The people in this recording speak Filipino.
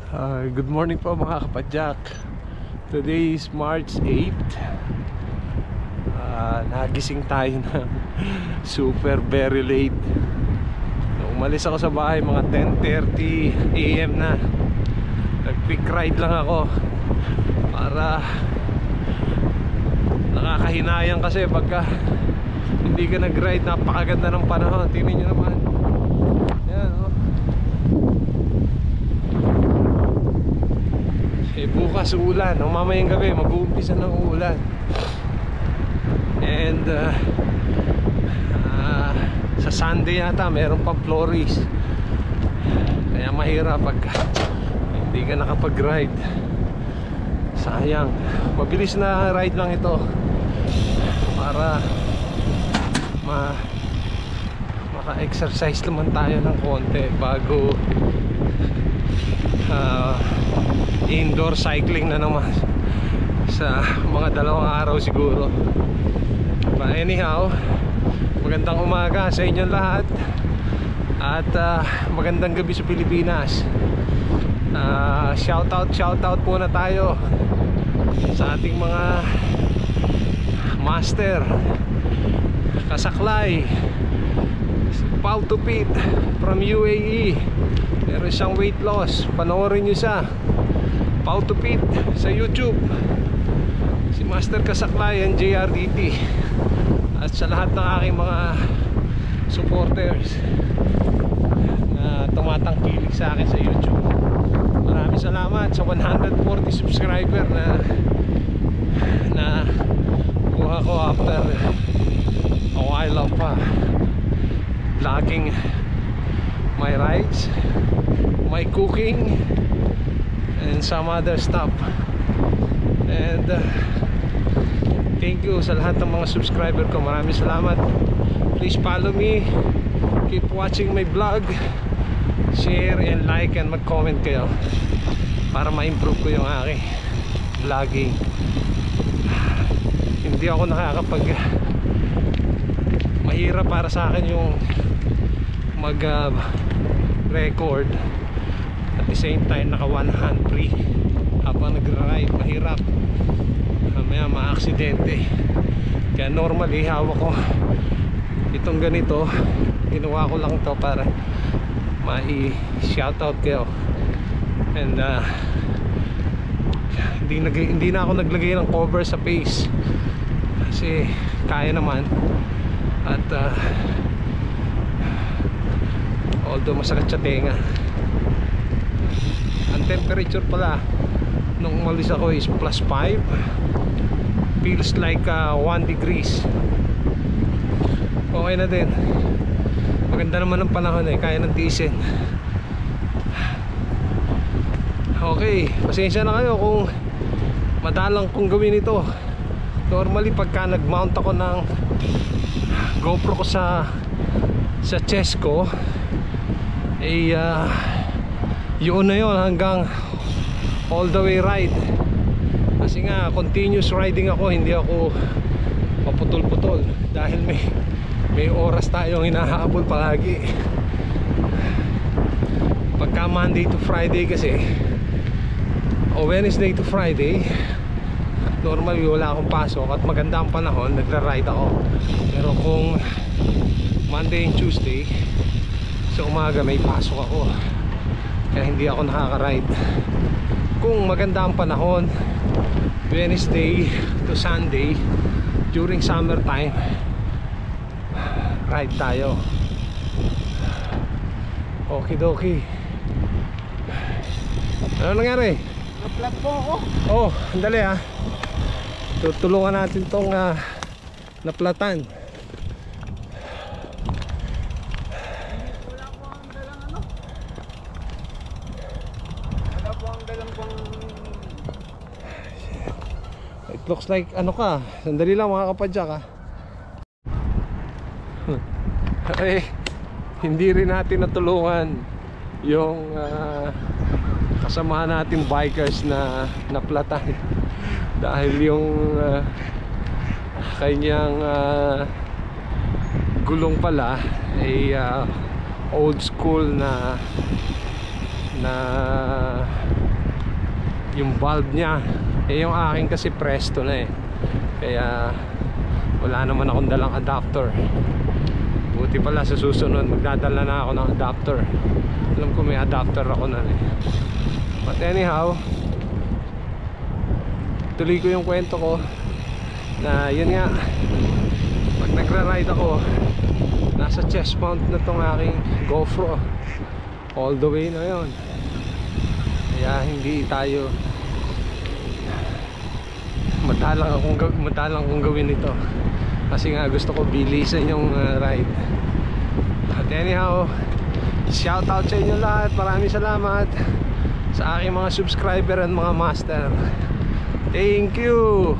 Good morning po mga kapadyak. Today is March 8. Nagising tayo ng super very late. Umalis ako sa bahay mga 10:30 AM na. Nag-quick ride lang ako para nakakahinayang kasi pagka hindi ka nag-ride, napakaganda ng panahon. Tingnan nyo naman. Yan, oh. Bukas ulan, mamayang gabi mag-uumpisa ng ulan. And sa Sunday yata meron pang flurries. Kaya mahirap pag hindi ka nakapag-ride. Sayang. Mabilis na ride lang ito para maka-exercise naman tayo ng konti bago indoor cycling na naman sa mga 2 araw siguro. But anyhow, magandang umaga sa inyong lahat at magandang gabi sa Pilipinas. Shoutout muna tayo sa ating mga master kasaklay. Pau Tupit from UAE, meron siyang weight loss, panoorin nyo siya. Pau Tupit sa YouTube, si Master Kasaklay and JRDT, at sa lahat ng aking mga supporters na tumatangkilik sa akin sa YouTube. Maraming salamat sa 140 subscriber na kuha ko after a while of vlogging my rides, my cooking and some other stuff. And thank you sa lahat ng mga subscriber ko. Maraming salamat. Please follow me, keep watching my vlog, share and like and mag-comment kayo para ma-improve ko yung aking vlogging. Hindi ako mahirap para sa akin yung mag-record at the same time naka one hand free habang nagra-ride. Mahirap, mamaya ma-aksidente. Kaya normally hawak ko itong ganito, ginawa ko lang to para mai-shoutout kayo. And hindi na ako naglagay ng cover sa face kasi kaya naman. At although masakit sa tenga, ang temperature pala nung umalis ako is +5. Feels like 1 degrees. Okay na din, maganda naman ang panahon kaya ng tiisin. Okay, pasensya na kayo kung madalang kong gawin ito. Normally pagka nag-mount ako ng GoPro ko sa chest ko, yun na yun hanggang all the way ride. Kasi nga continuous riding ako, hindi ako paputol-putol dahil may oras tayong hinahabol palagi. Pagka Monday to Friday kasi o Wednesday to Friday, normally wala akong pasok at maganda ang panahon, nagra-ride ako. Pero kung Monday and Tuesday sa umaga may pasok ako, kaya hindi ako nakaka-ride. Kung maganda ang panahon, Wednesday to Sunday during summer time, ride tayo. Okidoki. Ano nangyari? Na-flat po ako. Oh, andali ha. Tutulungan natin tong naplatan. Wala po ang dalang ano? Wala po ang dalang pang... It looks like ano ka. Sandali lang mga kapadyak ha. Hindi rin natin natulungan yung kasamahan nating bikers na naplatan. Dahil yung kanyang gulong pala ay old school na yung valve niya. Eh yung akin kasi Presto na eh, kaya wala naman akong dalang adapter. Buti pala sa susunod magdadala na ako ng adapter. Alam ko may adapter ako na eh. But anyhow, tuloy ko yung kwento ko na yun nga, pag nagra-ride ako, nasa chest mount na tong aking GoPro all the way na yun. Kaya hindi tayo madalang kong gawin ito, kasi nga gusto ko bilisan yung ride. At anyhow, shout out sa inyo lahat. Maraming salamat sa aking mga subscriber and mga master. Thank you.